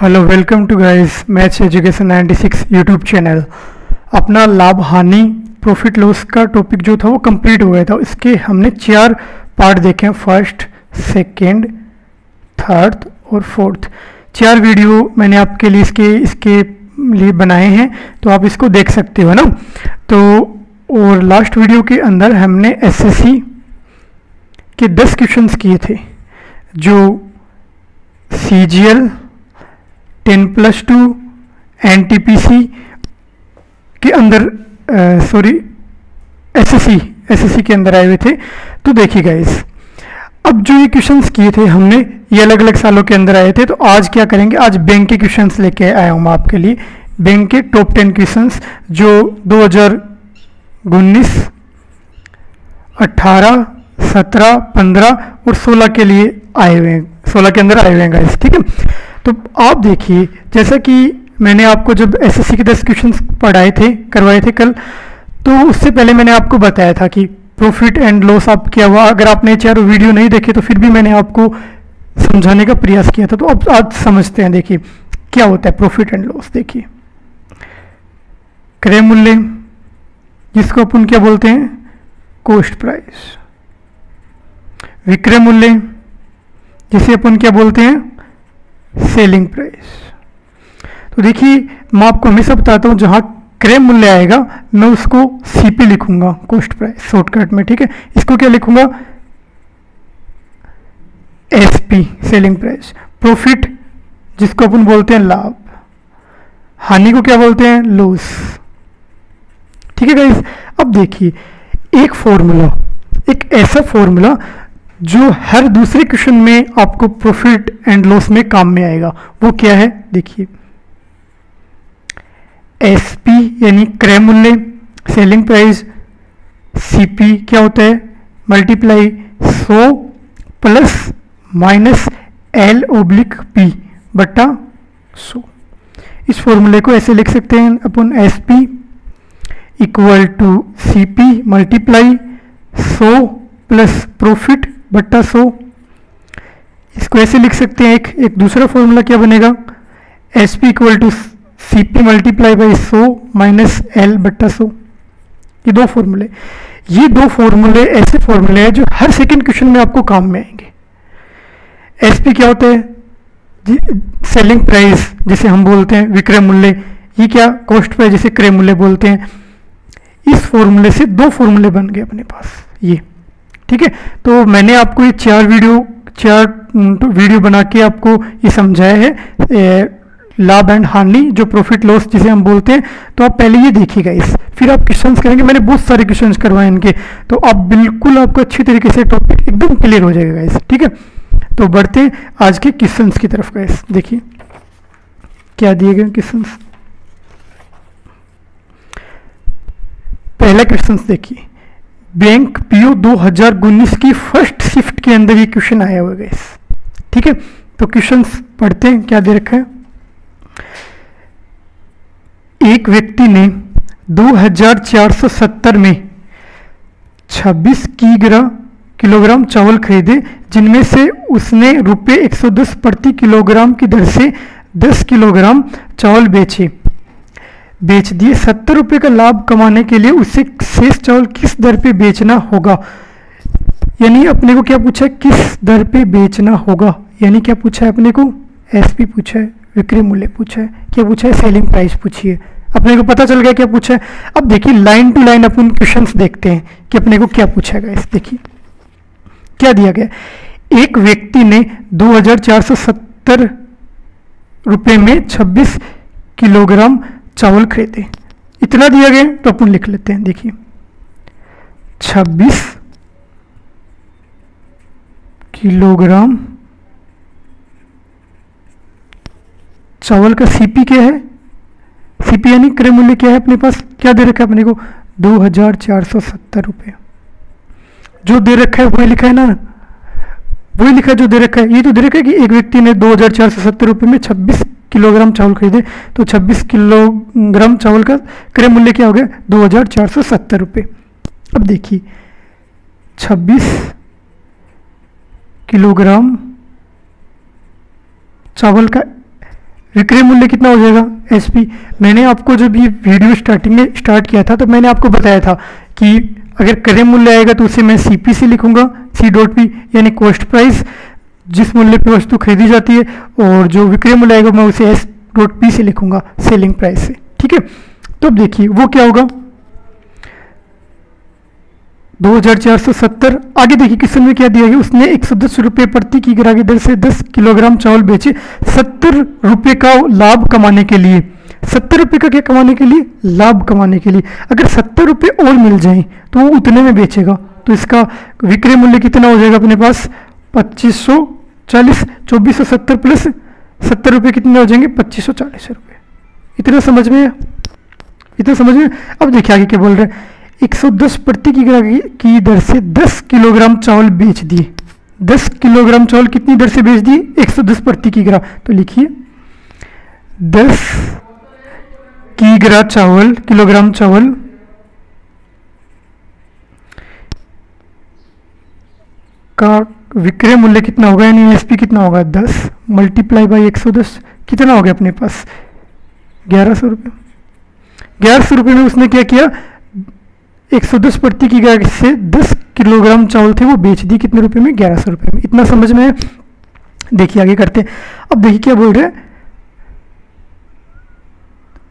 Hello welcome to guys maths education 96 YouTube channel. अपना लाभ हानि प्रॉफिट लॉस का टॉपिक जो था वो कंप्लीट हो गया था। इसके हमने 4 पार्ट देखे हैं, फर्स्ट, सेकंड, थर्ड और फोर्थ। 4 वीडियो मैंने आपके लिए इसके लिए बनाए हैं, तो आप इसको देख सकते हो ना। तो और लास्ट वीडियो के अंदर हमने एसएससी के 10 क्वेश्चंस किए थे जो सीजीएल 10+2 एनटीपीसी के अंदर एसएससी के अंदर आए हुए थे। तो देखिए गाइस, अब जो ये क्वेश्चंस किए थे हमने, ये अलग अलग सालों के अंदर आए थे। तो आज क्या करेंगे, आज बैंक के क्वेश्चंस लेके आया हूँ मैं आपके लिए। बैंक के टॉप 10 क्वेश्चंस जो 2019, 18, 17, 15 और 16 के लिए आए हुए हैं, 16 के अंदर आए हुए हैं गाइस, ठीक है। तो आप देखिए, जैसा कि मैंने आपको जब एसएससी के 10 क्वेश्चंस करवाए थे कल, तो उससे पहले मैंने आपको बताया था कि प्रॉफिट एंड लॉस आप क्या हुआ। अगर आपने 4 वीडियो नहीं देखे तो फिर भी मैंने आपको समझाने का प्रयास किया था। तो अब आज समझते हैं, देखिए क्या होता है प्रॉफिट एंड लॉस। देखिए, क्रय मूल्य, जिसको अपन क्या बोलते हैं, कॉस्ट प्राइस। विक्रय मूल्य, जिसे अपन क्या बोलते हैं, सेलिंग प्राइस। तो देखिए, मैं आपको हमेशा बताता हूं, जहां क्रय मूल्य आएगा मैं उसको सीपी लिखूंगा, कॉस्ट प्राइस शॉर्टकट में, ठीक है। इसको क्या लिखूंगा, एसपी, सेलिंग प्राइस। प्रॉफिट, जिसको अपन बोलते हैं लाभ। हानि को क्या बोलते हैं, लॉस, ठीक है गाइस। अब देखिए, एक फॉर्मूला, एक ऐसा फॉर्मूला जो हर दूसरे क्वेश्चन में आपको प्रॉफिट एंड लॉस में काम में आएगा, वो क्या है, देखिए। एसपी यानी क्रय मूल्य, सेलिंग प्राइस। सीपी क्या होता है, मल्टीप्लाई 100 प्लस माइनस L/P बट्टा 100। इस फॉर्मूले को ऐसे लिख सकते हैं अपन, SP equal to CP multiply 100 plus profit बट्टा 100। इसको ऐसे लिख सकते हैं, एक दूसरा फॉर्मूला क्या बनेगा, S P equal to C P multiply by 100 minus L बट्टा 100। ये दो फॉर्मूले ऐसे फॉर्मूले हैं जो हर सेकंड क्वेश्चन में आपको काम में आएंगे। एस पी क्या होता है, सेलिंग प्राइस जिसे हम बोलते हैं, विक्रय मूल्य। ये क्या, कॉस्ट प्राइस जिसे क्रय मूल्य बोलते हैं। इस फॉर्मूले से 2 फॉर्मूले बन गए अपने पास, ये, ठीक है। तो मैंने आपको ये 4 वीडियो बना के आपको ये समझाया है, लाभ एंड हानि, जो प्रॉफिट लॉस जिसे हम बोलते हैं। तो आप पहले ये देखिएगा, फिर आप क्वेश्चंस करेंगे। मैंने बहुत सारे क्वेश्चंस करवाए इनके, तो आप बिल्कुल आपको अच्छी तरीके से टॉपिक एकदम क्लियर हो जाएगा गाइस, ठीक है। तो बढ़ते आज के क्वेश्चंस की तरफ गाइस। देखिए क्या दिए गए क्वेश्चंस। पहला क्वेश्चन देखिए, बैंक पीओ 2019 की फर्स्ट शिफ्ट के अंदर ये क्वेश्चन आया हुआ है, ठीक है। तो क्वेश्चंस पढ़ते हैं, क्या दे रखा है। एक व्यक्ति ने 2470 में 26 किलोग्राम चावल खरीदे, जिनमें से उसने रुपये 110 प्रति किलोग्राम की दर से 10 किलोग्राम चावल बेच दिए। 70 रुपये का लाभ कमाने के लिए उसे शेष चावल किस दर पे बेचना होगा। यानी अपने को क्या पूछा है, किस दर पे बेचना होगा। यानी क्या पूछा है अपने को, एसपी पूछा है, विक्रय मूल्य पूछा है, क्या पूछा है, सेलिंग प्राइस पूछी है। अपने को पता चल गया क्या पूछा है। अब देखिए, लाइन टू लाइन अपन क्वेश्चंस देखते हैं कि अपने को क्या पूछा गया। इस देखिए क्या दिया गया, एक व्यक्ति ने 2470 रुपये में 26 किलोग्राम चावल खरीदे। इतना दिया गया, तो अपन लिख लेते हैं। देखिए 26 किलोग्राम चावल का सीपी क्या है, सीपी यानी क्रय मूल्य क्या है अपने पास, क्या दे रखा है अपने को, 2470 रुपये। जो दे रखा है वही लिखा है ना, वही लिखा है जो दे रखा है। ये तो दे रखा है कि एक व्यक्ति ने 2470 रुपये में 26 किलोग्राम चावल खरीदे, तो 26 किलोग्राम चावल का क्रय मूल्य क्या हो गया, 2470 रुपये। अब देखिए 26 किलोग्राम चावल का विक्रय मूल्य कितना हो जाएगा SP। मैंने आपको जब ये वीडियो स्टार्टिंग में स्टार्ट किया था तो मैंने आपको बताया था कि अगर क्रय मूल्य आएगा तो उसे मैं CP से लिखूंगा, C.P यानी कॉस्ट प्राइस, जिस मूल्य पे वस्तु खरीदी जाती है, और जो विक्रय मूल्य आएगा मैं उसे S.P से लिखूंगा, सेलिंग प्राइस से। ठीक है, तो अब देखिए वो क्या होगा 2470। आगे देखिए क्वेश्चन में क्या दिया है, उसने 110 रुपये प्रति किलोग्राम की दर से 10 किलोग्राम चावल बेचे 70 रुपये का लाभ कमाने के लिए। 70 रुपये का क्या कमाने के लिए, लाभ कमाने के लिए। अगर 70 रुपये और मिल जाए तो वो उतने में बेचेगा, तो इसका विक्रय मूल्य कितना हो जाएगा अपने पास 2540। 2470 प्लस 70 रुपये कितने हो जाएंगे 2540 रुपये। इतना समझ में, इतना समझ में। अब देखिए आगे क्या बोल रहे हैं, 110 प्रति किलोग्राम की दर से 10 किलोग्राम चावल बेच दिए। 10 किलोग्राम चावल कितनी दर से बेच दिए 110 प्रति किलोग्राम। तो लिखिए 10 किलोग्राम चावल का विक्रय मूल्य कितना होगा, यानी SP कितना होगा 10 मल्टीप्लाई बाई 110, कितना हो गया अपने पास 1100 रुपये। 1100 रुपये में उसने क्या किया, 110 प्रति किलोग्राम से 10 किलोग्राम चावल थे वो बेच दिए, कितने रुपए में 1100 रुपये में। इतना समझ में है। देखिए आगे करते हैं। अब देखिए क्या बोल रहे हैं,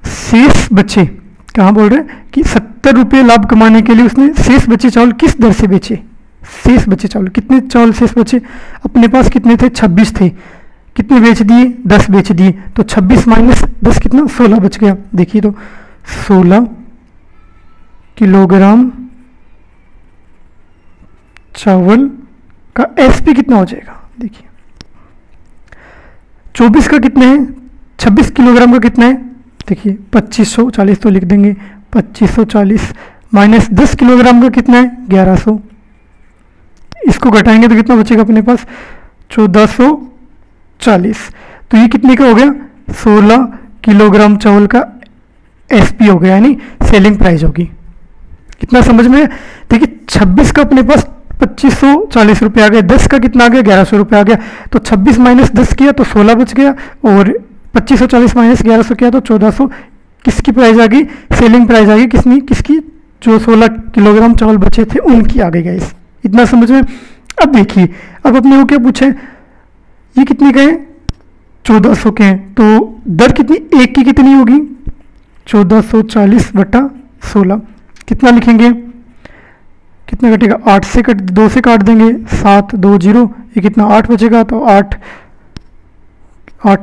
शेष बचे, कहाँ बोल रहे हैं कि 70 रुपये लाभ कमाने के लिए उसने शेष बचे चावल किस दर से बेचे। शेष बचे चावल, कितने चावल शेष बचे अपने पास, कितने थे 26 थे, कितने बेच दिए 10 बेच दिए, तो 26 माइनस 10 कितना 16 बच गया। देखिए तो 16 किलोग्राम चावल का SP कितना हो जाएगा। देखिए 24 का कितना है, 26 किलोग्राम का कितना है, देखिए 2540 तो लिख देंगे, 2540 माइनस 10 किलोग्राम का कितना है 1100, इसको घटाएंगे तो कितना बचेगा अपने पास 1440। तो ये कितने का हो गया 16 किलोग्राम चावल का SP हो गया, यानी सेलिंग प्राइस होगी। कितना समझ में। देखिए 26 का अपने पास 2540 रुपये आ गए, 10 का कितना आ गया 1100 रुपये आ गया, तो 26 माइनस 10 किया तो 16 बच गया, और 2540 माइनस 1100 किया तो 1400 किसकी प्राइस आ गई, सेलिंग प्राइस आ गई। किसकी जो 16 किलोग्राम चावल बचे थे उनकी आ गई गाइस। इतना समझ में। अब देखिए, अब अपने को क्या पूछे, ये कितने के हैं 1400 के हैं, तो दर कितनी एक की कितनी होगी 1440 बटा 16, कितना लिखेंगे, कितना कटेगा 8 से 2 से काट देंगे 7 2 0, ये कितना 8 बचेगा, तो 8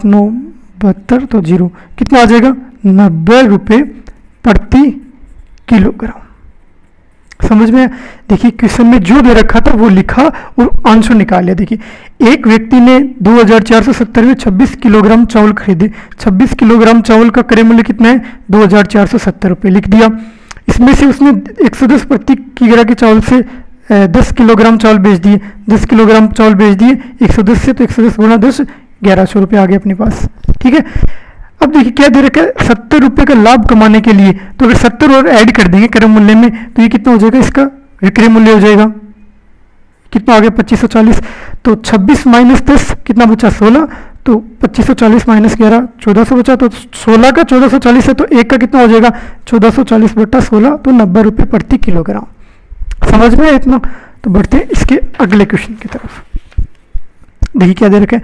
9 72, तो 0 कितना आ जाएगा 90 रुपये प्रति किलोग्राम। समझ में। देखिए क्वेश्चन में जो दे रखा था वो लिखा और आंसर निकाल लिया। देखिए एक व्यक्ति ने 2470 में 26 किलोग्राम चावल खरीदे। 26 किलोग्राम चावल का क्रय मूल्य कितना है 2470 रुपये लिख दिया। इसमें से उसने 110 प्रति किलोग्राम के चावल से 10 किलोग्राम चावल बेच दिए। 10 किलोग्राम चावल बेच दिए 110 से, तो 110 गुणा 10 1100 रुपये आ गए अपने पास। ठीक है। अब देखिए क्या दे रखा है 70 रुपये का लाभ कमाने के लिए, तो अगर 70 और ऐड कर देंगे क्रय मूल्य में तो ये कितना हो जाएगा, इसका विक्रय मूल्य हो जाएगा कितना आ गया 2540, तो 26 माइनस 10 कितना बचा 16, तो 2540 माइनस 11 1400 बचा, तो 16 का 1440 है तो एक का कितना हो जाएगा 1440 बटा 16, तो 90 रुपये प्रति किलोग्राम। समझ में इतना। तो बढ़ते हैं इसके अगले क्वेश्चन की तरफ। देखिए क्या दे रखा है,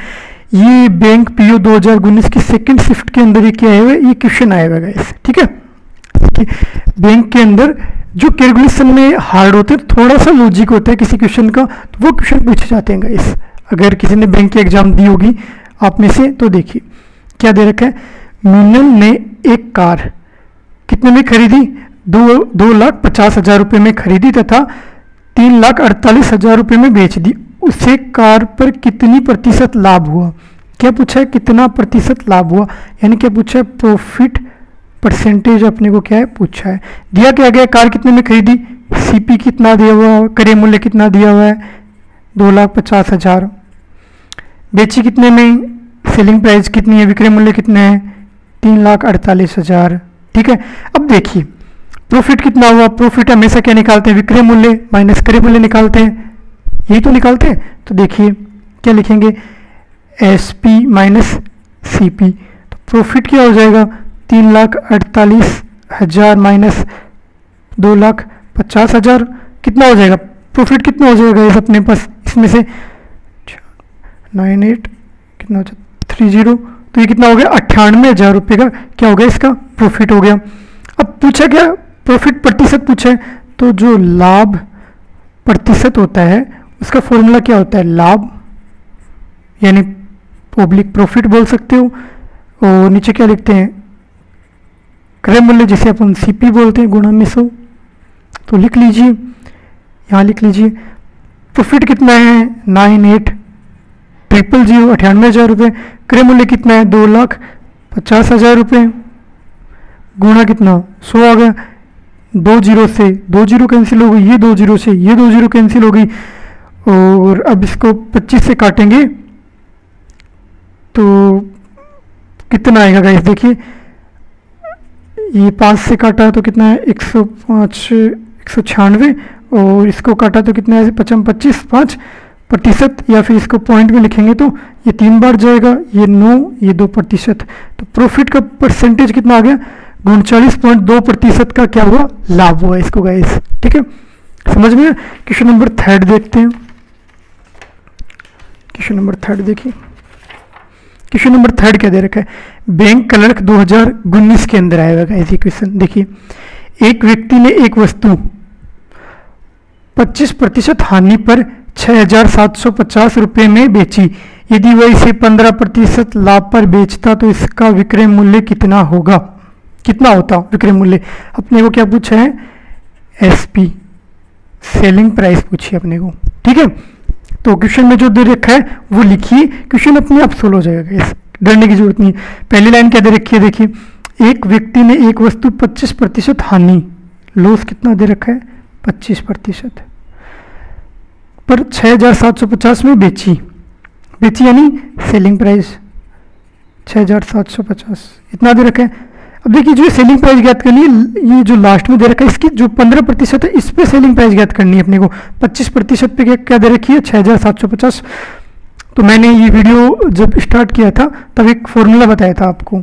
ये बैंक PO 2019 की सेकंड शिफ्ट के अंदर ये क्या है, ये क्वेश्चन आया हुआ है। ठीक है, बैंक के अंदर जो कैलकुलेशन में हार्ड होते हैं, थोड़ा सा लॉजिक होता है किसी क्वेश्चन का, तो वो क्वेश्चन पूछे जाते हैं गाइस। अगर किसी ने बैंक की एग्जाम दी होगी आप में से, तो देखिए क्या दे रखा है, मीनल ने एक कार कितने में खरीदी 2,50,000 रुपये में खरीदी तथा 3,48,000 रुपये में बेच दी। उसे कार पर कितनी प्रतिशत लाभ हुआ। क्या पूछा है, कितना प्रतिशत लाभ हुआ, यानी क्या पूछा है प्रॉफिट परसेंटेज अपने को क्या है पूछा है। दिया क्या गया, कार कितने में खरीदी, CP कितना दिया हुआ, क्रय मूल्य कितना दिया हुआ है 2,50,000, बेची कितने में, सेलिंग प्राइस कितनी है, विक्रय मूल्य कितना है 3,48,000। ठीक है। अब देखिए प्रॉफिट कितना हुआ, प्रॉफिट हमेशा क्या निकालते हैं, विक्रय मूल्य माइनस क्रय मूल्य निकालते हैं, यही तो निकालते हैं। तो देखिए क्या लिखेंगे SP माइनस CP, तो प्रॉफिट क्या हो जाएगा, 3,48,000 माइनस 2,50,000 कितना हो जाएगा, प्रॉफिट कितना हो जाएगा इस अपने पास, इसमें से 98 कितना हो जाएगा 30, तो ये कितना हो गया 98,000 रुपये का क्या हो गया, इसका प्रॉफिट हो गया। अब पूछा क्या, प्रॉफिट प्रतिशत पूछा है, तो जो लाभ प्रतिशत होता है उसका फॉर्मूला क्या होता है, लाभ यानी पब्लिक प्रॉफिट बोल सकते हो, और नीचे क्या लिखते हैं, क्रय मूल्य जिसे अपन सीपी बोलते हैं, गुणा में 100। तो लिख लीजिए, यहाँ लिख लीजिए प्रॉफिट कितना है 98,000 98,000 रुपये, क्रय मूल्य कितना है 2,50,000 रुपये, गुणा कितना 100 आ गया, 2 जीरो से 2 जीरो कैंसिल हो गई, ये 2 जीरो से ये 2 जीरो कैंसिल हो गई, और अब इसको 25 से काटेंगे तो कितना आएगा गाइस, देखिए ये 5 से काटा तो कितना है 105 196, और इसको काटा तो कितना है 25% या फिर इसको पॉइंट में लिखेंगे तो ये 3 बार जाएगा, ये 9 ये 2%, तो प्रॉफिट का परसेंटेज कितना आ गया 39.2% का क्या हुआ, लाभ हुआ इसको गाइस। ठीक है, समझ में। क्वेश्चन नंबर 3 देखते हैं, क्वेश्चन नंबर 3 देखिए, क्वेश्चन नंबर 3 क्या दे रखा है, बैंक क्लर्क 2019 के अंदर आएगा गाइस ये क्वेश्चन। देखिए, एक व्यक्ति ने एक वस्तु 25% हानि पर 6,750 रुपये में बेची, यदि वह इसे 15% लाभ पर बेचता तो इसका विक्रय मूल्य कितना होगा, कितना होता विक्रय मूल्य। अपने को क्या पूछा है, एसपी सेलिंग प्राइस पूछी अपने को। ठीक है, तो क्वेश्चन में जो दे रखा है वो लिखिए, क्वेश्चन अपने आप सोल्व हो जाएगा, इस डरने की जरूरत नहीं। पहली लाइन क्या दे रखी है, देखिए एक व्यक्ति ने एक वस्तु 25% हानि, लॉस कितना दे रखा है 25% पर 6,750 में बेची, बेची यानी सेलिंग प्राइस 6,750 इतना दे रखा है। अब देखिए जो सेलिंग प्राइस ज्ञात करनी है, ये जो लास्ट में दे रखा है इसकी जो 15% है इस पे सेलिंग प्राइस ज्ञात करनी है अपने को। 25% पे क्या दे रखी है 6,750। तो मैंने ये वीडियो जब स्टार्ट किया था तब एक फॉर्मूला बताया था आपको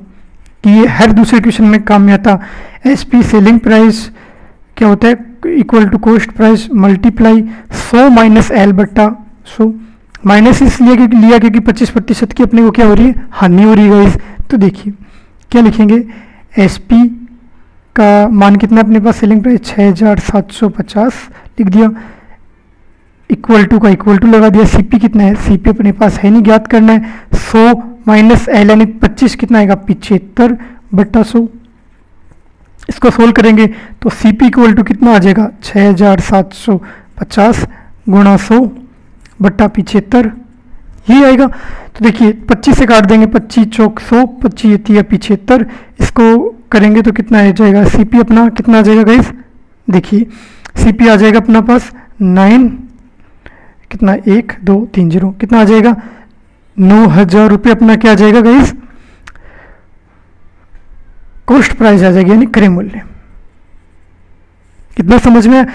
कि ये हर दूसरे क्वेश्चन में काम में आता। एसपी सेलिंग प्राइस क्या होता है, equal to cost price multiply 100 minus L बट्टा 100, माइनस इसलिए लिया क्योंकि 25% की अपने को क्या हो रही है, हानि हो रही है गाइस। तो देखिए क्या लिखेंगे, एसपी का मान कितना अपने पास, सेलिंग प्राइस 6,750 लिख दिया, इक्वल टू का इक्वल टू लगा दिया, सीपी कितना है, सीपी अपने पास है नहीं, ज्ञात करना है 100 माइनस एल यानी 25 कितना आएगा 75 बट्टा 100। इसको सोल्व करेंगे तो सीपी इक्वल टू कितना आ जाएगा 6,750 गुणा 100 बट्टा 75 ये आएगा। तो देखिए 25 से काट देंगे, 25 चौक 100, 25 या 75, इसको करेंगे तो कितना आ जाएगा, सीपी अपना कितना आ जाएगा गाइस, देखिए सीपी आ जाएगा अपना पास 9 कितना 1 2 3 0 कितना आ जाएगा 9,000 रुपये अपना क्या आ जाएगा गाइस, कॉस्ट प्राइस आ जाएगी यानी क्रय मूल्य। कितना समझ में।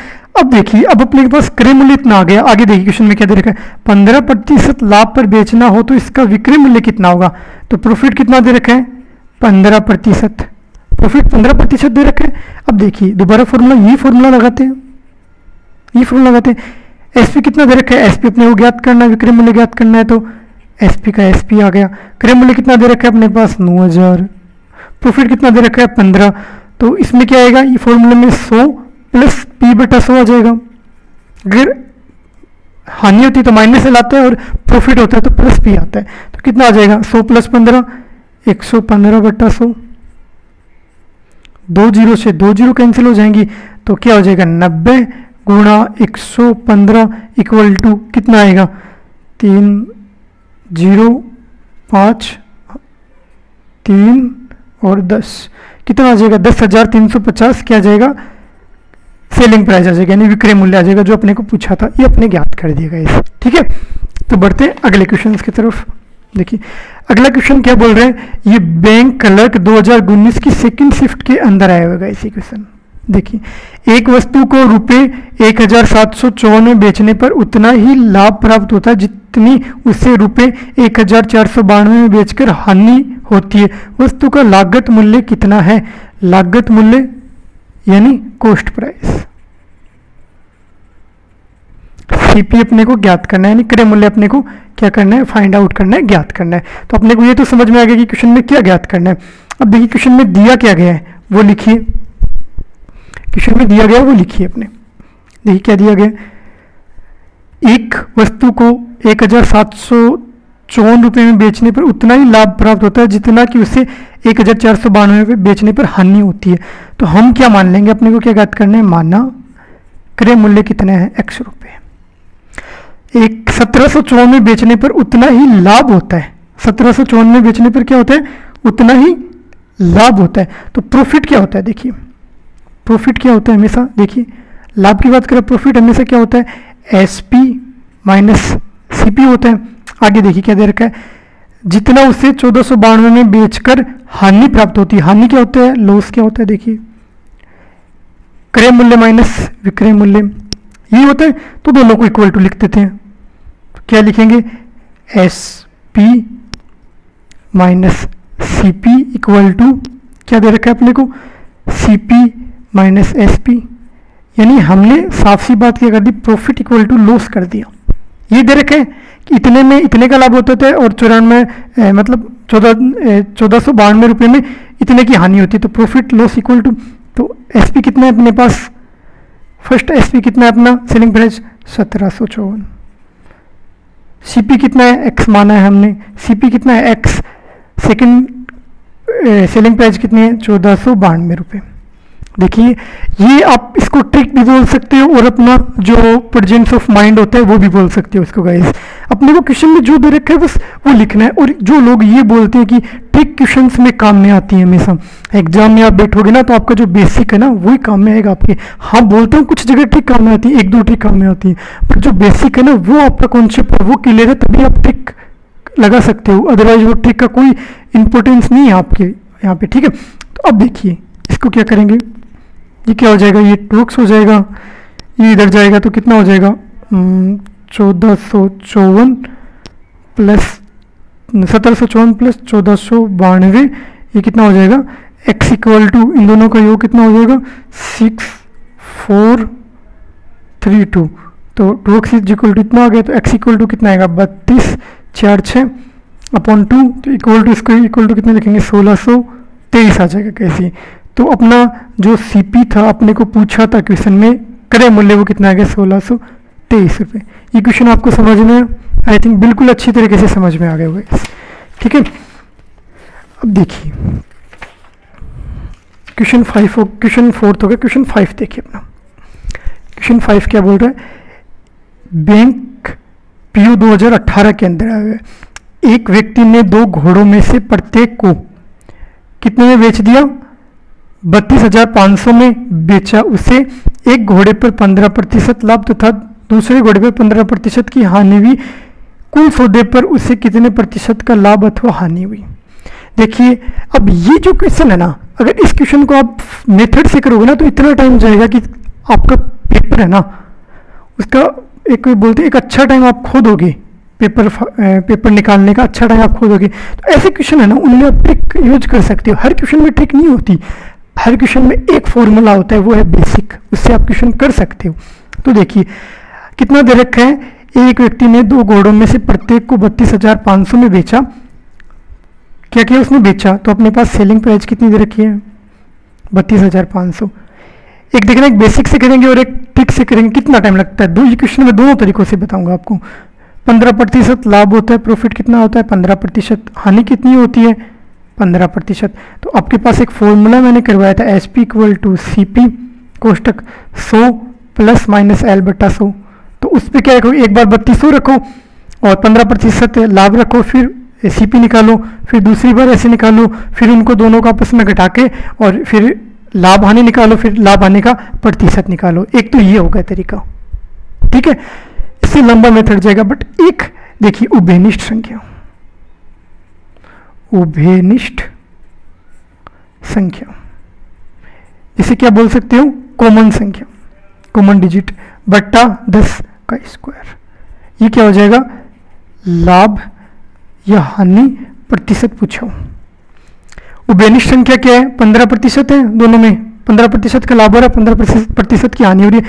अब देखिए अब अपने के पास क्रय मूल्य इतना आ गया, आगे देखिए क्वेश्चन में क्या दे रखा है, 15% लाभ पर बेचना हो तो इसका विक्रय मूल्य कितना होगा। तो प्रॉफिट कितना दे रखा है 15%, प्रॉफिट 15% दे रखा है। अब देखिए दोबारा फॉर्मूला, ये फॉर्मूला लगाते हैं, ये फॉर्मूला लगाते हैं। एसपी कितना दे रखा है, एसपी अपने को ज्ञात करना है, विक्रय मूल्य ज्ञात करना है, तो एसपी का एसपी आ गया। क्रय मूल्य कितना दे रखा है अपने पास 9,000, प्रॉफिट कितना दे रखा है 15, तो इसमें क्या आएगा, ये फॉर्मूले में 100 प्लस पी बटा 100 आ जाएगा। अगर हानि होती है तो माइनस से लाता है और प्रॉफिट होता है तो प्लस पी आता है, तो कितना आ जाएगा 100 प्लस 15 115 बटा 100, 2 जीरो से 2 जीरो कैंसिल हो जाएंगी तो क्या हो जाएगा 90 गुणा 115 इक्वल टू कितना आएगा 305 3 और 10 कितना आ जाएगा 10,350 क्या आ जाएगा सेलिंग प्राइस आ जाएगा यानी विक्रय मूल्य आ जाएगा जो अपने को पूछा था, ये अपने ज्ञात कर दिएगा इसे। ठीक है, तो बढ़ते हैं अगले क्वेश्चन की तरफ। देखिए अगला क्वेश्चन क्या बोल रहे हैं, ये बैंक क्लर्क 2019 की सेकंड शिफ्ट के अंदर आया होगा इसी क्वेश्चन। देखिए एक वस्तु को रुपये 1,754 में बेचने पर उतना ही लाभ प्राप्त होता है जितनी उससे रुपये 1,492 में बेचकर हानि होती है। वस्तु का लागत मूल्य कितना है, लागत मूल्य यानी कॉस्ट प्राइस। सीपी अपने को ज्ञात करना है, यानी क्रय मूल्य अपने को क्या करना है, फाइंड आउट करना है, ज्ञात करना है। तो अपने को ये तो समझ में आ गया कि क्वेश्चन में क्या ज्ञात करना है। अब देखिए क्वेश्चन में दिया क्या गया है वो लिखिए, क्वेश्चन में दिया गया वो लिखिए अपने। देखिए क्या दिया गया, एक वस्तु को 1754 रुपये में बेचने पर उतना ही लाभ प्राप्त होता है जितना कि उसे 1492 रुपये बेचने पर हानि होती है। तो हम क्या मान लेंगे, अपने को क्या ज्ञात करना है, माना क्रय मूल्य कितना है, x रुपये। एक 1754 में बेचने पर उतना ही लाभ होता है, 1754 में बेचने पर क्या होता है, उतना ही लाभ होता है। तो प्रॉफिट क्या होता है, देखिए प्रॉफिट क्या होता है हमेशा, देखिए लाभ की बात करें प्रॉफिट हमेशा क्या होता है, SP माइनस CP होता है। आगे देखिए क्या दे रखा है, जितना उसे 1492 में बेचकर हानि प्राप्त होती है। हानि क्या होता है, लॉस क्या होता है, देखिए क्रय मूल्य माइनस विक्रय मूल्य, ये होता है। तो दोनों को इक्वल टू लिख देते हैं। तो क्या लिखेंगे, SP minus CP equal to क्या दे रखा है अपने को, CP माइनस SP। यानी हमने साफ सी बात क्या कर दी, प्रॉफिट इक्वल टू लॉस कर दिया। ये दे रखे कि इतने में इतने का लाभ होता था और 94 मतलब 1492 रुपये में इतने की हानि होती है। तो प्रॉफिट लॉस इक्वल टू, तो SP कितना है अपने पास, फर्स्ट SP कितना है अपना सेलिंग प्राइस 1754, CP कितना है, X माना है हमने, CP कितना है X, सेकंड सेलिंग प्राइस कितनी है 1492 रुपये। देखिए ये आप इसको ट्रिक भी बोल सकते हो और अपना जो प्रेजेंस ऑफ माइंड होता है वो भी बोल सकते हो इसको गाइस। अपने को क्वेश्चन में जो दे रखा है बस वो लिखना है। और जो लोग ये बोलते हैं कि ट्रिक क्वेश्चंस में काम में आती है, हमेशा एग्जाम में आप बैठोगे ना तो आपका जो बेसिक है ना वही काम में आएगा आपके। हाँ बोलता हूँ कुछ जगह ट्रिक काम में आती है, एक दो ट्रिक काम में आती है, बट जो बेसिक है ना वो आपका कॉन्सेप्ट वो क्लियर है तभी आप ट्रिक लगा सकते हो, अदरवाइज वो ट्रिक का कोई इंपॉर्टेंस नहीं है आपके यहाँ पे, ठीक है। तो अब देखिए इसको क्या करेंगे, ये क्या हो जाएगा, ये 2x हो जाएगा, ये इधर जाएगा तो कितना हो जाएगा 1454 प्लस 1754 प्लस 1492, ये कितना हो जाएगा x इक्वल टू इन दोनों का योग कितना हो जाएगा 6432। तो 2x इक्वल टू इतना आ गया, तो x इक्वल टू कितना आएगा 32 4 6 अपॉन 2, तो इक्वल टू इसको इक्वल टू कितना लिखेंगे 1623 आ जाएगा कैसे। तो अपना जो CP था अपने को पूछा था क्वेश्चन में क्रय मूल्य वो कितना आ गया 1623 रुपये। ये क्वेश्चन आपको समझ में आई थिंक बिल्कुल अच्छी तरीके से समझ में आ गए हुए, ठीक है। अब देखिए क्वेश्चन 4 हो गया, क्वेश्चन 5 देखिए अपना। क्वेश्चन 5 क्या बोल रहा है, बैंक PO 2018 के अंदर आया है, एक व्यक्ति ने 2 घोड़ों में से प्रत्येक को कितने में बेच दिया, 32,500 में बेचा। उसे एक घोड़े पर 15% लाभ तथा दूसरे घोड़े पर 15% की हानि हुई। कुल सौदे पर उसे कितने प्रतिशत का लाभ अथवा हानि हुई। देखिए अब ये जो क्वेश्चन है ना, अगर इस क्वेश्चन को आप मेथड से करोगे ना तो इतना टाइम जाएगा कि आपका पेपर है ना उसका एक बोलते हैं एक अच्छा टाइम आप खो दोगे, पेपर निकालने का अच्छा टाइम आप खो दोगे। तो ऐसे क्वेश्चन है ना उनमें आप ट्रिक यूज कर सकते हो। हर क्वेश्चन में ट्रिक नहीं होती, हर क्वेश्चन में एक फॉर्मूला होता है वो है बेसिक, उससे आप क्वेश्चन कर सकते हो। तो देखिए कितना दे रखा है, एक व्यक्ति ने 2 घोड़ों में से प्रत्येक को 32,500 में बेचा। क्या किया उसने, बेचा, तो अपने पास सेलिंग प्राइस कितनी दे रखी है 32,500। एक देखना एक बेसिक से करेंगे और एक ट्रिक से करेंगे, कितना टाइम लगता है। दो ये क्वेश्चन में दोनों तरीकों से बताऊंगा आपको। 15% लाभ होता है, प्रॉफिट कितना होता है 15%, हानि कितनी होती है 15%। तो आपके पास एक फॉर्मूला मैंने करवाया था SP इक्वल टू CP कोष्टक 100 प्लस माइनस L बटा 100। तो उस पर क्या रखो, एक बार 3200 रखो और 15% लाभ रखो, फिर CP निकालो, फिर दूसरी बार ऐसे निकालो, फिर उनको दोनों को आपस में घटा के और फिर लाभ हानि निकालो, फिर लाभ हानि का प्रतिशत निकालो। एक तो ये होगा तरीका, ठीक है। इससे लंबा मेथड जाएगा, बट एक देखिए उभयनिष्ठ संख्या, उभयनिष्ठ संख्या इसे क्या बोल सकते हो, कॉमन संख्या, कॉमन डिजिट बट्टा 10 का स्क्वायर। ये क्या हो जाएगा, लाभ या हानि प्रतिशत पूछो, उभयनिष्ठ संख्या क्या है, 15% है, दोनों में 15% का लाभ हो रहा है, 15% की हानि हो रही है।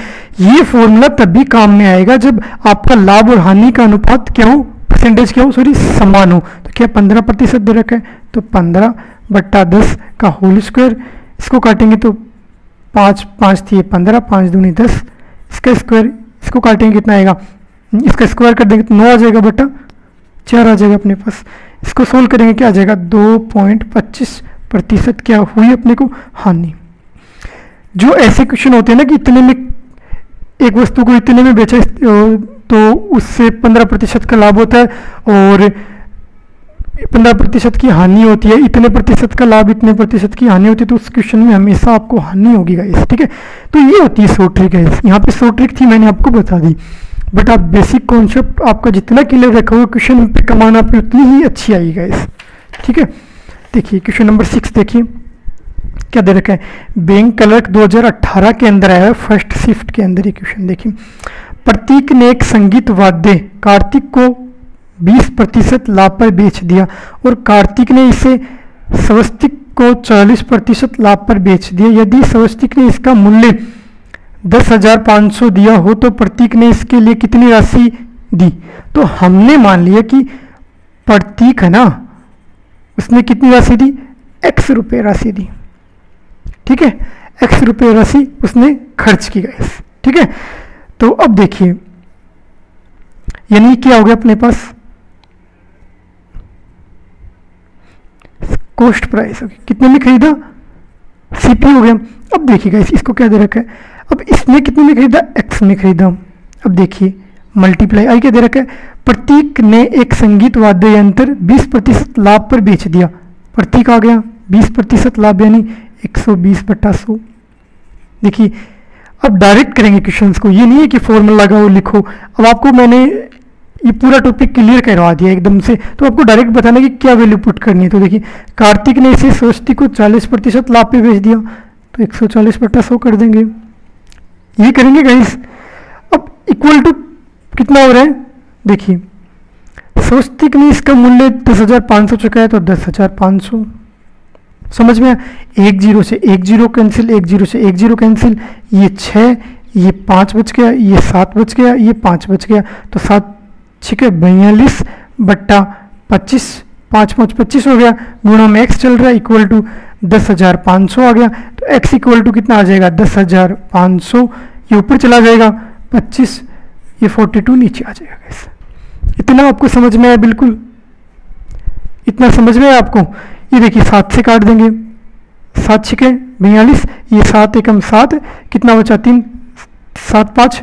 ये फॉर्मूला तभी काम में आएगा जब आपका लाभ और हानि का अनुपात क्या हो, परसेंटेज क्या हो, सॉरी समान हो। तो क्या 15% दे रखा है, तो 15/10 का होल स्क्वायर, इसको काटेंगे तो 5 5 थी 15, 5 दूनी 10, इसका स्क्वायर, इसको काटेंगे कितना आएगा, इसका स्क्वायर कर देंगे तो 9 आ जाएगा बटा 4 आ जाएगा अपने पास। इसको सोल्व करेंगे क्या आ जाएगा, 2.25% क्या हुई अपने को हानि। जो ऐसे क्वेश्चन होते हैं ना कि इतने में एक वस्तु को इतने में बेचा तो उससे 15% का लाभ होता है और 15% की हानि होती है, इतने प्रतिशत का लाभ इतने प्रतिशत की हानि होती है, तो उस क्वेश्चन में हमेशा आपको हानि होगी गाइस, ठीक है। तो ये होती है शॉर्ट ट्रिक गाइस, यहाँ पे शॉर्ट ट्रिक थी मैंने आपको बता दी, बट आप बेसिक कॉन्सेप्ट आपका जितना क्लियर रखा हुआ क्वेश्चन पे कमाना आपकी उतनी ही अच्छी आई गाइस, ठीक है। देखिए क्वेश्चन नंबर 6 देखिए क्या दे रखा है, बैंक क्लर्क 2018 के अंदर आया है, फर्स्ट शिफ्ट के अंदर ये क्वेश्चन देखिए। प्रतीक ने एक संगीत वाद्य कार्तिक को 20% लाभ पर बेच दिया और कार्तिक ने इसे स्वस्तिक को 40% लाभ पर बेच दिया। यदि स्वस्तिक ने इसका मूल्य 10,500 दिया हो तो प्रतीक ने इसके लिए कितनी राशि दी। तो हमने मान लिया कि प्रतीक है ना, उसने कितनी राशि दी, x रुपये राशि दी, ठीक है, x रुपये राशि उसने खर्च की गई, ठीक है। तो अब देखिए यानी क्या हो गया अपने पास, कॉस्ट प्राइस हो गया, कितने में खरीदा, सीपी हो गया। अब देखिए गाइस इसको क्या दे रखा है, अब इसने कितने में खरीदा, x में खरीदा। अब देखिए मल्टीप्लाई आई क्या दे रखा है, प्रतीक ने एक संगीत वाद्य यंत्र 20% लाभ पर बेच दिया। प्रतीक आ गया 20% लाभ यानी 120/100। देखिए अब डायरेक्ट करेंगे क्वेश्चंस को, ये नहीं है कि फॉर्मूला लगाओ लिखो। अब आपको मैंने ये पूरा टॉपिक क्लियर करवा दिया एकदम से, तो आपको डायरेक्ट बताना कि क्या वैल्यू पुट करनी है। तो देखिए कार्तिक ने इसे स्वस्तिक को 40% लाभ पे बेच दिया, तो 140/100 कर देंगे, ये करेंगे गाइस। अब इक्वल टू कितना हो रहा है, देखिए स्वस्तिक ने इसका मूल्य 10,500 चुका है, तो 10,500 समझ में, एक जीरो से एक जीरो कैंसिल, एक जीरो से एक जीरो कैंसिल, ये 6, ये 5 बच गया, ये 7 बच गया, ये 5 बच गया, तो 7 6 42/25, 5 5 25 हो गया, गुणा में x चल रहा है इक्वल टू 10,500 आ गया। तो x इक्वल टू कितना आ जाएगा, 10,500, ये ऊपर चला जाएगा 25, ये 42 नीचे आ जाएगा। कैसे, इतना आपको समझ में आया, बिल्कुल इतना समझ में आया आपको। ये देखिए 7 से काट देंगे, 7 6 42, ये 7 एकम 7, कितना बचा 3, 7 5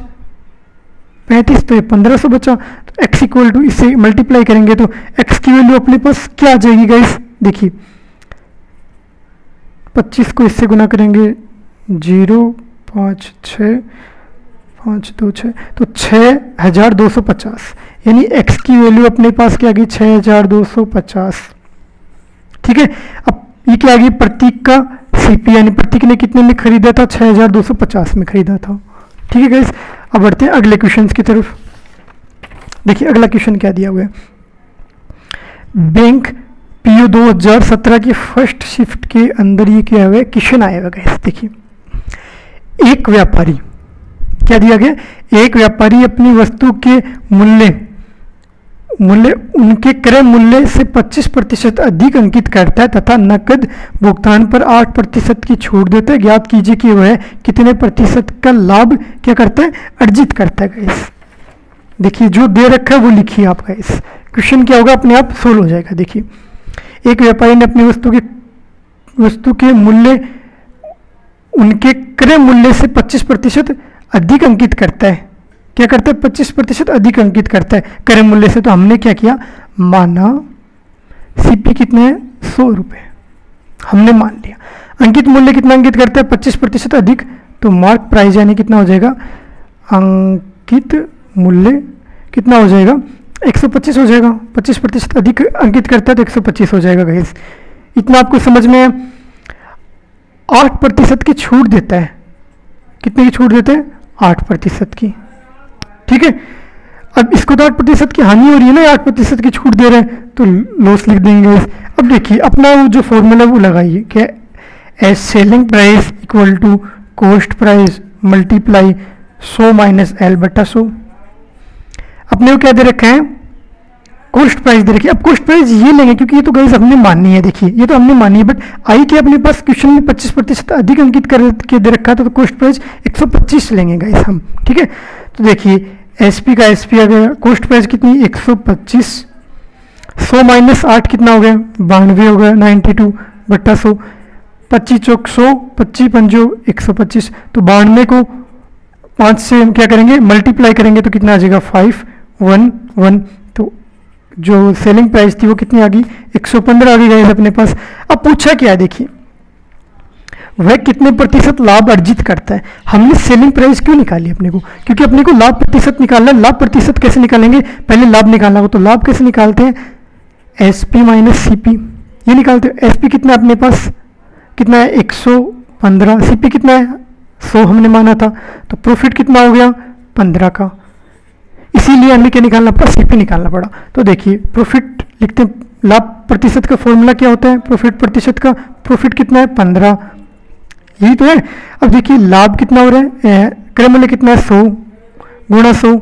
35, तो ये 1500 बचा। तो x इक्वल टू इससे मल्टीप्लाई करेंगे तो x की वैल्यू अपने पास क्या आ जाएगी गाइस, देखिए 25 को इससे गुना करेंगे 0 5 6 5 2 6, तो 6,250, यानी x की वैल्यू अपने पास क्या आ गई, 6,250, ठीक है। अब ये क्या आ गई, प्रतीक का सीपी, यानी प्रतीक ने कितने में खरीदा था, 6,250 में खरीदा था, ठीक है गाइस। अब बढ़ते हैं अगले क्वेश्चन की तरफ। देखिए अगला क्वेश्चन क्या दिया हुआ है, बैंक पीओ 2017 की फर्स्ट शिफ्ट के अंदर ये क्या हुआ है, क्वेश्चन आया हुआ गाइस। देखिए एक व्यापारी, क्या दिया गया, एक व्यापारी अपनी वस्तु के मूल्य उनके क्रय मूल्य से 25% अधिक अंकित करता है तथा नकद भुगतान पर 8% की छूट देता है। ज्ञात कीजिए कि वह कितने प्रतिशत का लाभ क्या करता है, अर्जित करता है गाइस। देखिए जो दे रखा है वो लिखिए आप गाइस, क्वेश्चन क्या होगा अपने आप सोल्व हो जाएगा। देखिए एक व्यापारी ने अपनी वस्तु के मूल्य उनके क्रय मूल्य से 25% अधिक अंकित करता है, क्या करता है, 25% अधिक अंकित करता है क्रय मूल्य से। तो हमने क्या किया, माना सीपी कितने है, 100 रुपये, हमने मान लिया। अंकित मूल्य कितना अंकित करता है, 25% अधिक, तो मार्क प्राइस यानी कितना हो जाएगा, अंकित मूल्य कितना हो जाएगा, 125 हो जाएगा। 25% अधिक अंकित करता है तो 125 हो जाएगा गाइस। इतना आपको समझ में, 8% की छूट देता है, कितने की छूट देते हैं, 8% की, ठीक है। अब इसको तो 8% की हानि हो रही है ना, 8% की छूट दे रहे हैं तो लॉस लिख देंगे। अब अब देखिए अपना वो जो फॉर्मूला वो लगाइए क्या, as selling price equal to cost price multiply 100 minus L बटा 100। अपने को क्या दे रखा है, कॉस्ट प्राइस दे रखी है। अब कॉस्ट प्राइस ये लेंगे क्योंकि ये तो गाइस हमने माननी है, देखिए ये तो हमने मानी है, बट आई के अपने पास क्वेश्चन में 25% अधिक अंकित करके दे रखा था, तो कॉस्ट प्राइस 125 लेंगे गाइस हम, ठीक है। तो देखिए एसपी का एसपी आ गया, कॉस्ट प्राइस कितनी 125, 100 माइनस 8 कितना हो गया 92 हो गया, 92 बट्टा 100, 25 चौक 100, 25 पंजो 125। तो 92 को 5 से हम क्या करेंगे मल्टीप्लाई करेंगे तो कितना आ जाएगा 511। तो जो सेलिंग प्राइस थी वो कितनी आ गई 115 आ गई गाइस अपने पास। अब पूछा क्या है, देखिए वह कितने प्रतिशत लाभ अर्जित करता है। हमने सेलिंग प्राइस क्यों निकाली अपने को, क्योंकि अपने को लाभ प्रतिशत निकालना है। लाभ प्रतिशत कैसे निकालेंगे, पहले लाभ निकालना हो, तो लाभ कैसे निकालते हैं, एसपी माइनस सीपी, ये निकालते हैं। एसपी कितना अपने पास कितना है 115, सीपी कितना है 100 हमने माना था, तो प्रॉफिट कितना हो गया 15 का, इसीलिए हमें क्या निकालना पड़ा, सीपी निकालना पड़ा। तो देखिए प्रॉफिट लिखते हैं, लाभ प्रतिशत का फॉर्मूला क्या होता है प्रॉफिट प्रतिशत का, प्रॉफिट कितना है 15, यही तो है। अब देखिए लाभ कितना हो रहा है, क्रय मूल्य कितना है 100 गुणा 100,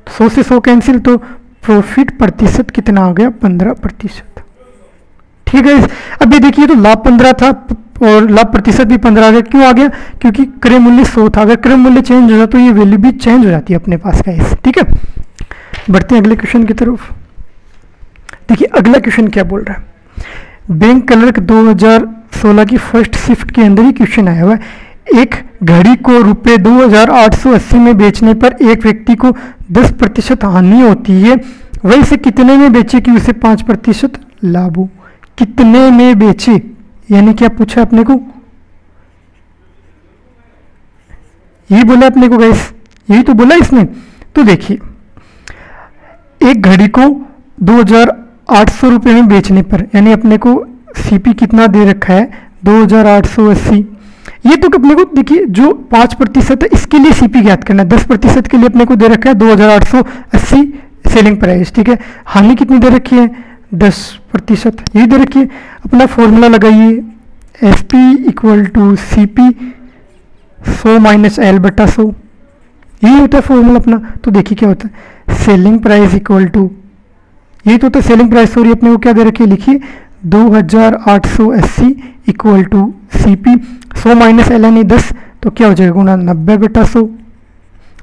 100 से 100 कैंसिल, तो प्रॉफिट प्रतिशत कितना आ गया 15%, ठीक है। अब ये देखिए तो लाभ 15 था और लाभ प्रतिशत भी 15 आ गया, क्यों आ गया, क्योंकि क्रय मूल्य 100 था, अगर क्रय मूल्य चेंज हो जाता तो ये वैल्यू भी चेंज हो जाती है अपने पास का, ठीक है। बढ़ते हैं अगले क्वेश्चन की तरफ। देखिए अगला क्वेश्चन क्या बोल रहा है, बैंक क्लर्क 2016 की फर्स्ट शिफ्ट के अंदर ही क्वेश्चन आया हुआ है। एक घड़ी को रुपये 2880 में बेचने पर एक व्यक्ति को 10% हानि होती है, वह इसे कितने में बेचे कि उसे 5% लाभ हो। कितने में बेचे, यानी क्या पूछा अपने को, यही बोला अपने को गाइस, यही तो बोला इसने। तो देखिए एक घड़ी को 2800 रुपये में बेचने पर, यानी अपने को सीपी कितना दे रखा है 2880, ये तो अपने को देखिए जो 5% है इसके लिए सीपी ज्ञात करना है, 10% के लिए अपने को दे रखा है 2880 सेलिंग प्राइस, ठीक है। हानि कितनी दे रखी है 10%, यही दे रखी है। अपना फॉर्मूला लगाइए, S P equal to C P 100 minus L बटा 100, यही होता है फॉर्मूला अपना। तो देखिए क्या होता है, सेलिंग प्राइस इक्वल टू, यही तो होता है सेलिंग प्राइस, सॉरी अपने को क्या दे रखी है लिखिए 2880 equal to C P 100 minus L यानी 10, तो क्या हो जाएगा गुना 90 बटा 100,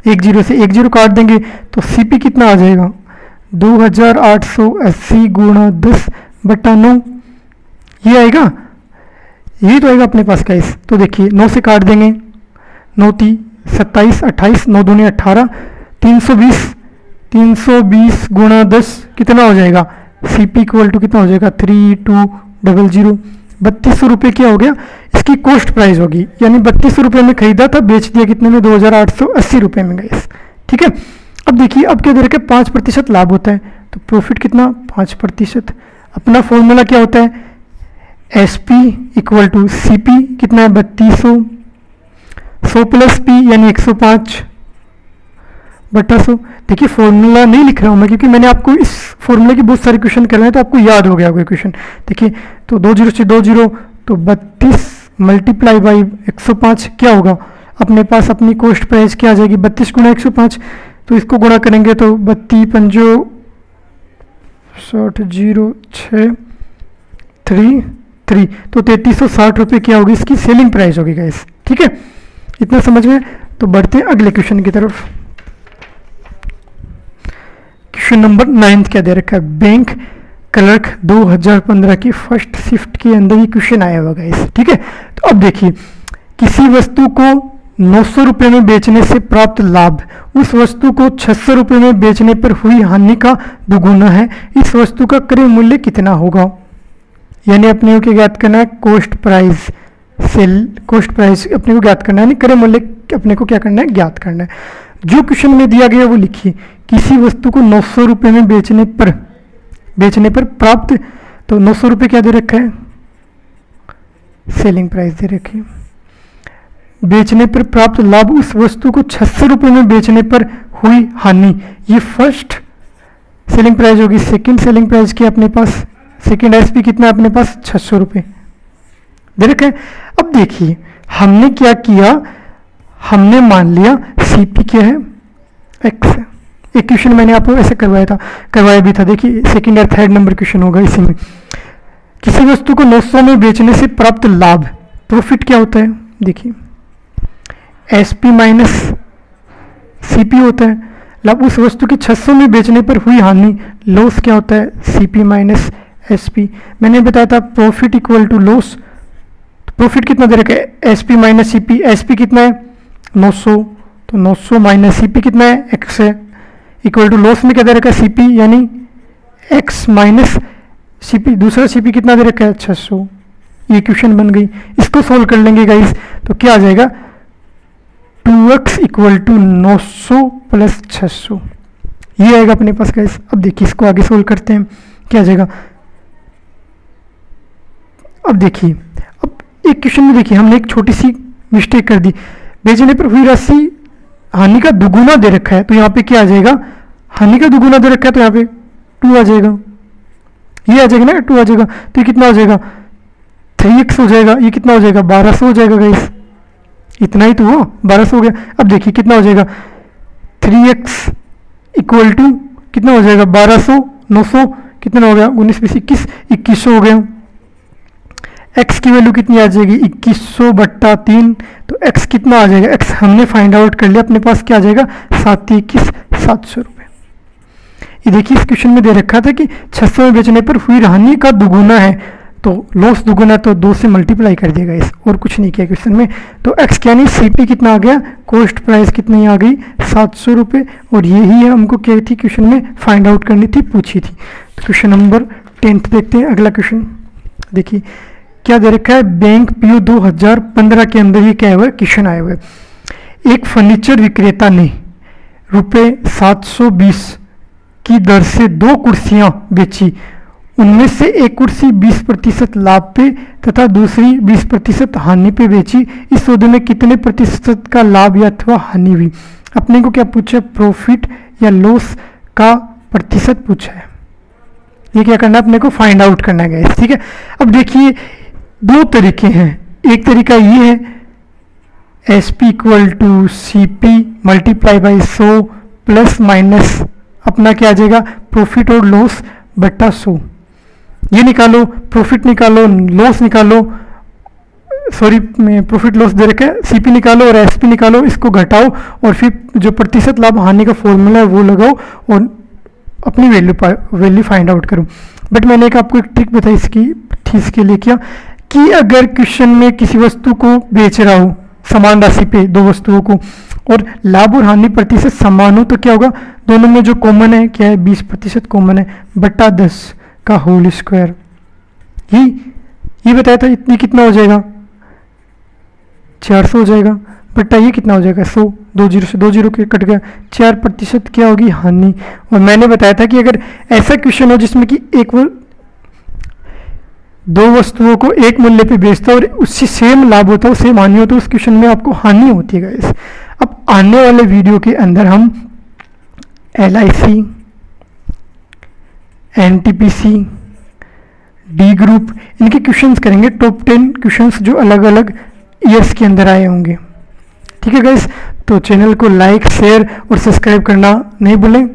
एक जीरो से एक जीरो काट देंगे तो सी पी कितना आ जाएगा 2880 गुणा 10 बटा 9, ये आएगा, यही तो आएगा अपने पास का इस। तो देखिए 9 से काट देंगे, 9 ती 27, 28, 9 दूनी 18, 320 गुणा 10 कितना हो जाएगा, सी पी इक्वल टू कितना हो जाएगा 3200, 3200 रुपये क्या हो गया इसकी कॉस्ट प्राइस होगी, यानी 3200 रुपये में खरीदा था, बेच दिया कितने में 2880 रुपये में गए, ठीक है। अब देखिए अब क्या दे रखे 5% लाभ होता है, तो प्रॉफिट कितना 5%। अपना फॉर्मूला क्या होता है, S P equal to C P कितना है 3200, 100 प्लस पी यानी 105 बटा 100। देखिए फॉर्मूला नहीं लिख रहा हूँ मैं, क्योंकि मैंने आपको इस फॉर्मूले के बहुत सारे क्वेश्चन करवाए तो आपको याद हो गया होगा क्वेश्चन। देखिए तो 2 जीरो से 2 जीरो, तो 32 मल्टीप्लाई बाई 105 क्या होगा अपने पास, अपनी कॉस्ट प्राइस क्या आ जाएगी 32 गुणा 105, तो इसको गुणा करेंगे तो 32 पंजो 60 0 6 3 3, तो 3360 रुपये क्या होगी इसकी सेलिंग प्राइस होगी गाइस, ठीक है। इतना समझ में। तो बढ़ते हैं अगले क्वेश्चन की तरफ। क्वेश्चन नंबर 9 क्या दे रखा है, बैंक क्लर्क 2015 की फर्स्ट शिफ्ट के अंदर ही क्वेश्चन आया हुआ गाइस, ठीक है। तो अब देखिए किसी वस्तु को 900 रुपये में बेचने से प्राप्त लाभ उस वस्तु को 600 रुपये में बेचने पर हुई हानि का दोगुना है, इस वस्तु का क्रय मूल्य कितना होगा। यानी अपने को ज्ञात करना है cost price, cell cost price अपने को ज्ञात करना है, यानी क्रय मूल्य अपने को क्या करना है ज्ञात करना है। जो क्वेश्चन में दिया गया वो लिखिए, किसी वस्तु को 900 रुपये में बेचने पर प्राप्त, तो 900 रुपये क्या दे रखा है सेलिंग प्राइस दे रखी है, बेचने पर प्राप्त लाभ उस वस्तु को 600 रुपये में बेचने पर हुई हानि, ये फर्स्ट सेलिंग प्राइस होगी। सेकंड सेलिंग प्राइस की अपने पास सेकेंड एसपी कितना है अपने पास 600 रुपये दे रखा है। अब देखिए हमने क्या किया, हमने मान लिया सीपी क्या है, एक्स है। एक क्वेश्चन मैंने आपको ऐसे करवाया भी था। देखिए सेकंड और थर्ड नंबर क्वेश्चन होगा इसी में। किसी वस्तु को 900 में बेचने से प्राप्त लाभ, प्रॉफिट क्या होता है, देखिए एसपी माइनस सीपी होता है। लाभ उस वस्तु के 600 में बेचने पर हुई हानि, लॉस क्या होता है, सीपी माइनस एसपी। मैंने बताया था profit equal to loss. Profit कितना दे रखा है, एसपी माइनस सीपी। एसपी कितना है 900, तो 900 माइनस सीपी कितना है, एक्स है, इक्वल टू लॉस में क्या दे रखा है, सीपी यानी एक्स माइनस सीपी। दूसरा सीपी कितना दे रखा है 600। ये क्वेश्चन बन गई। इसको सोल्व कर लेंगे गाइस तो क्या आ जाएगा 2x इक्वल टू 900 प्लस 600, ये आएगा अपने पास गाइस। अब देखिए इसको आगे सोल्व करते हैं, क्या आ जाएगा। अब देखिए अब एक क्वेश्चन में देखिए हमने एक छोटी सी मिस्टेक कर दी। बेचने पर हुई राशि हानि का दुगुना दे रखा है, तो यहाँ पे क्या आ जाएगा, हानि का दुगुना दे रखा है तो यहाँ पे 2 आ जाएगा। ये आ जाएगा ना 2 आ जाएगा, तो ये कितना हो जाएगा 3x हो जाएगा। ये कितना हो जाएगा 1200 हो जाएगा गाइस। इतना ही तो हो, 1200 हो गया। अब देखिए कितना हो जाएगा 3x इक्वल टू कितना हो जाएगा 1200, 900 कितना हो गया 19 20 21 2100 हो गया। x की वैल्यू कितनी आ जाएगी 2100 बट्टा 3, तो x कितना आ जाएगा, x हमने फाइंड आउट कर लिया। अपने पास क्या आ जाएगा 721 700 रुपये। ये देखिए इस क्वेश्चन में दे रखा था कि 600 में बेचने पर हुई हानि का दुगुना है, तो लॉस दुगुना तो 2 से मल्टीप्लाई कर दिएगा इस, और कुछ नहीं किया क्वेश्चन में। तो x क्या नहीं सीपी कितना आ गया, कॉस्ट प्राइस कितनी आ गई 700 रुपये। और यही हमको क्या थी क्वेश्चन में फाइंड आउट करनी थी, पूछी थी। तो क्वेश्चन नंबर 10 देखते हैं। अगला क्वेश्चन देखिए क्या दे रखा है, बैंक पीओ 2015 के अंदर ये क्या हुआ है, क्वेश्चन आया हुआ है। एक फर्नीचर विक्रेता ने रुपये 720 की दर से 2 कुर्सियां बेची। उनमें से एक कुर्सी 20% लाभ पे तथा दूसरी 20% हानि पे बेची। इस सौदे में कितने प्रतिशत का लाभ या अथवा हानि हुई। अपने को क्या पूछा, प्रॉफिट या लॉस का प्रतिशत पूछा है। ये क्या करना है, अपने को फाइंड आउट करना है गाइस, ठीक है। अब देखिए 2 तरीके हैं। एक तरीका ये है S P equal to C P multiply by 100 plus minus अपना क्या आ जाएगा प्रॉफिट और लॉस बट्टा 100। ये निकालो, प्रॉफिट निकालो, लॉस निकालो, सॉरी प्रॉफिट लॉस दे रखा है, सीपी निकालो और एसपी निकालो, इसको घटाओ और फिर जो प्रतिशत लाभ हानि का फॉर्मूला है वो लगाओ और अपनी वैल्यू फाइंड आउट करो। बट मैंने एक आपको एक ट्रिक बताई इसके लिए क्या कि अगर क्वेश्चन में किसी वस्तु को बेच रहा हो समान राशि पे 2 वस्तुओं को और लाभ और हानि प्रतिशत समान हो, तो क्या होगा, दोनों में जो कॉमन है क्या है 20% कॉमन है, बट्टा 10 का होल स्क्वायर। ये बताया था। इतनी कितना हो जाएगा 400 हो जाएगा, बट्टा ये कितना हो जाएगा 100, 2 जीरो से 2 जीरो के कट गया, 4% क्या होगी हानि। और मैंने बताया था कि अगर ऐसा क्वेश्चन हो जिसमें कि 2 वस्तुओं को एक मूल्य पे बेचता और उससे सेम लाभ होता है सेम हानि होता है, उस क्वेश्चन में आपको हानि होती है गाइस। अब आने वाले वीडियो के अंदर हम LIC, NTPC, डी ग्रुप इनके क्वेश्चंस करेंगे, टॉप 10 क्वेश्चंस जो अलग अलग ईयर्स के अंदर आए होंगे, ठीक है गाइस। तो चैनल को लाइक शेयर और सब्सक्राइब करना नहीं भूलें।